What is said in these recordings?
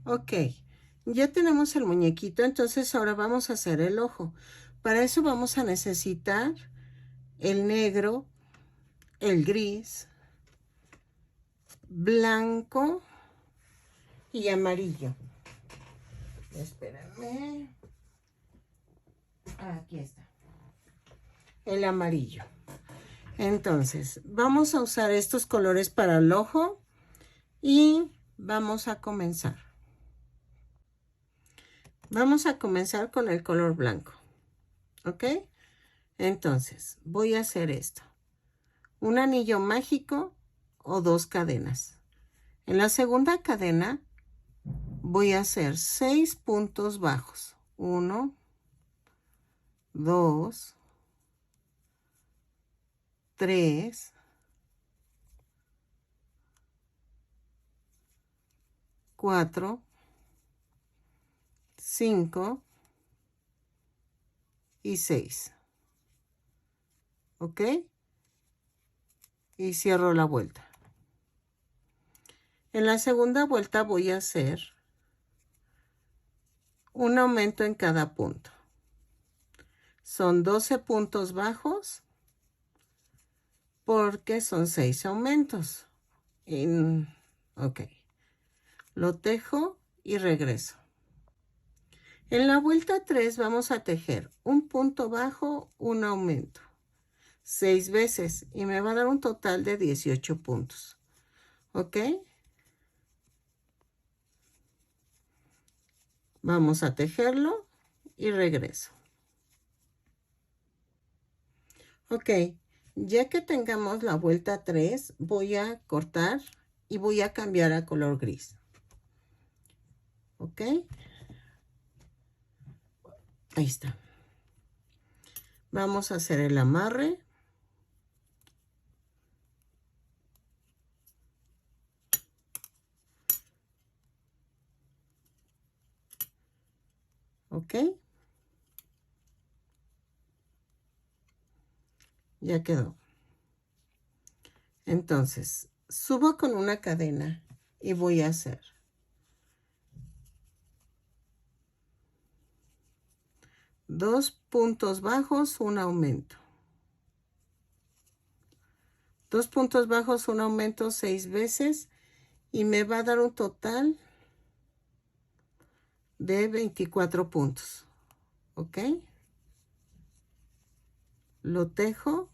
Ok, ya tenemos el muñequito, entonces ahora vamos a hacer el ojo. Para eso vamos a necesitar el negro, el gris, blanco y amarillo. Espérenme. Aquí está. El amarillo. Entonces, vamos a usar estos colores para el ojo y vamos a comenzar. Vamos a comenzar con el color blanco. ¿Ok? Entonces, voy a hacer esto. Un anillo mágico o 2 cadenas. En la segunda cadena voy a hacer 6 puntos bajos. 1, 2, 3, 4, 5 y 6. ¿Ok? Y cierro la vuelta. En la segunda vuelta voy a hacer un aumento en cada punto. Son 12 puntos bajos porque son 6 aumentos. Ok. Lo tejo y regreso. En la vuelta 3 vamos a tejer un punto bajo, un aumento. 6 veces y me va a dar un total de 18 puntos. ¿Ok? Vamos a tejerlo y regreso. Ok, ya que tengamos la vuelta 3, voy a cortar y voy a cambiar a color gris. ¿Ok? Ahí está. Vamos a hacer el amarre. ¿Ok? Ya quedó. Entonces, subo con una cadena y voy a hacer 2 puntos bajos, un aumento. 2 puntos bajos, un aumento 6 veces y me va a dar un total de 24 puntos. ¿Ok? Lo tejo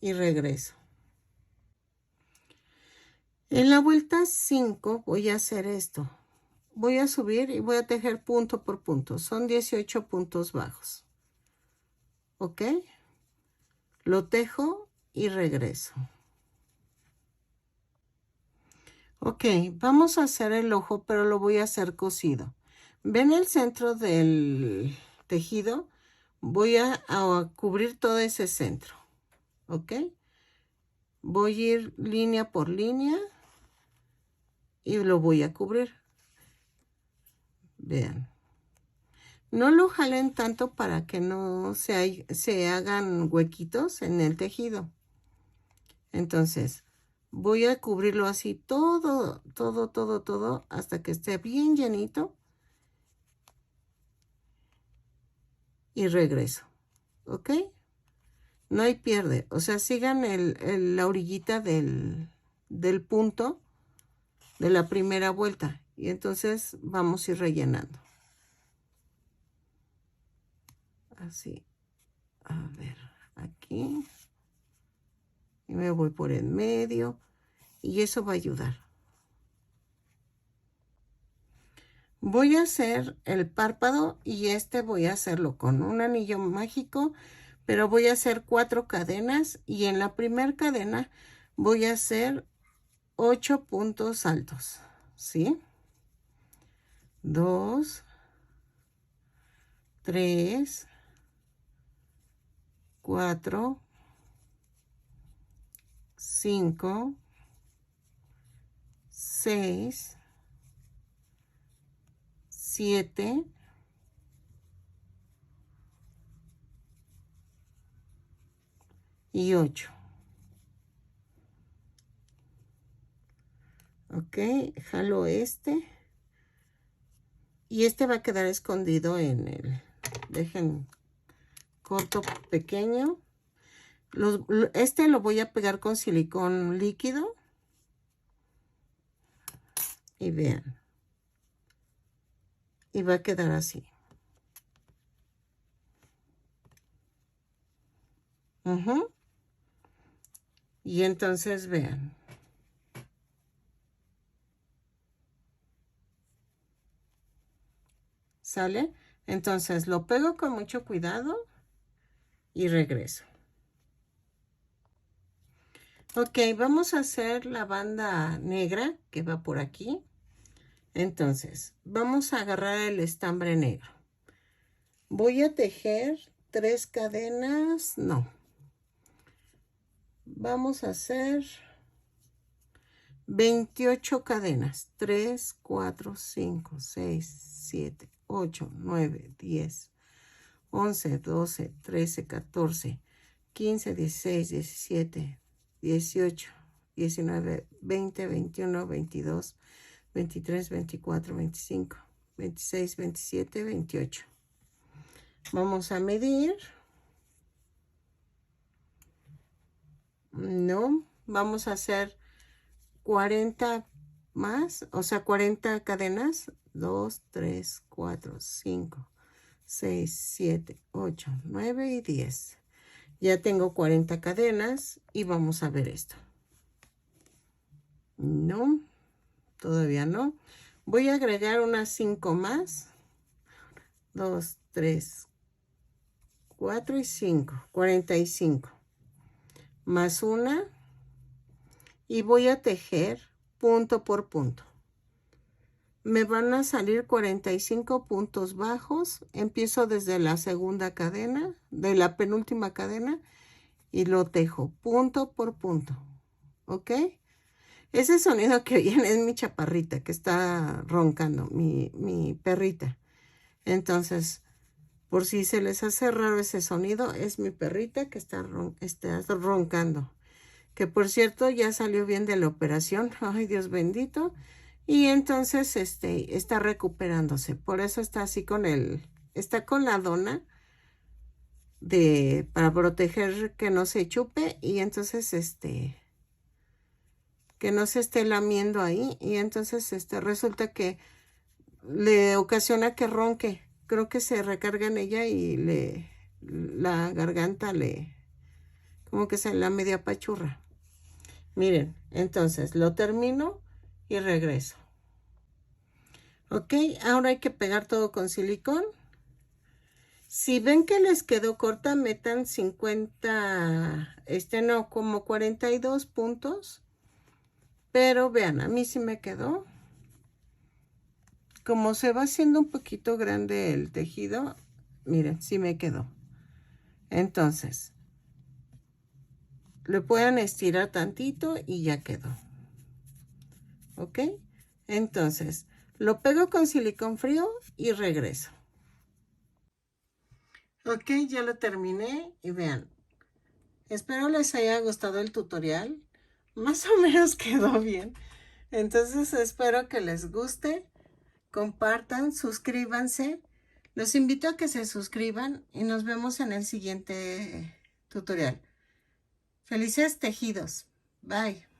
y regreso. En la vuelta 5 voy a hacer esto. Voy a subir y voy a tejer punto por punto. Son 18 puntos bajos. ¿Ok? Lo tejo y regreso. Ok, vamos a hacer el ojo, pero lo voy a hacer cosido. ¿Ven el centro del tejido? Voy a cubrir todo ese centro. ¿Ok? Voy a ir línea por línea y lo voy a cubrir. Vean. No lo jalen tanto para que no se hagan huequitos en el tejido. Entonces, voy a cubrirlo así todo, todo, todo, todo, hasta que esté bien llenito. Y regreso. ¿Ok? No hay pierde. O sea, sigan la orillita del punto de la primera vuelta. Y entonces vamos a ir rellenando. Así. A ver, aquí. Y me voy por en medio. Y eso va a ayudar. Voy a hacer el párpado y este voy a hacerlo con un anillo mágico, pero voy a hacer 4 cadenas y en la primera cadena voy a hacer 8 puntos altos, ¿sí? 2, 3, 4, 5, 6, 7 y 8. Ok, jalo este Y este va a quedar escondido en el, dejen, corto pequeño. Este lo voy a pegar con silicón líquido. Y vean. Y va a quedar así. Y entonces vean. ¿Sale? Entonces lo pego con mucho cuidado y regreso. Ok, vamos a hacer la banda negra que va por aquí. Entonces, vamos a agarrar el estambre negro. Voy a tejer 3 cadenas, no. Vamos a hacer 28 cadenas. 3, 4, 5, 6, 7, 8, 9, 10, 11, 12, 13, 14, 15, 16, 17, 18, 19, 20, 21, 22, 23, 24, 25, 26, 27, 28. Vamos a medir. No, vamos a hacer 40 más, o sea, 40 cadenas. 2, 3, 4, 5, 6, 7, 8, 9 y 10. Ya tengo 40 cadenas y vamos a ver esto. No, todavía no. Voy a agregar unas 5 más. 2, 3, 4 y 5. 45. Más una. Y voy a tejer punto por punto. Me van a salir 45 puntos bajos. Empiezo desde la segunda cadena, de la penúltima cadena, y lo tejo punto por punto. ¿Ok? Ese sonido que oyen es mi chaparrita que está roncando, mi perrita. Entonces, por si se les hace raro ese sonido, es mi perrita que está roncando. Que por cierto ya salió bien de la operación. Ay, Dios bendito. Y entonces está recuperándose. Por eso está así está con la dona para proteger que no se chupe. Y entonces que no se esté lamiendo ahí. Y entonces resulta que le ocasiona que ronque. Creo que se recarga en ella y la garganta como que se la media apachurra. Miren, entonces lo termino y regreso. Ok, ahora hay que pegar todo con silicón. Si ven que les quedó corta, metan 50, no, como 42 puntos. Pero vean, a mí sí me quedó. Como se va haciendo un poquito grande el tejido, miren, sí me quedó. Entonces, le pueden estirar tantito y ya quedó. ¿Ok? Entonces, lo pego con silicón frío y regreso. Ok, ya lo terminé y vean. Espero les haya gustado el tutorial. Más o menos quedó bien. Entonces espero que les guste. Compartan, suscríbanse. Los invito a que se suscriban y nos vemos en el siguiente tutorial. Felices tejidos. Bye.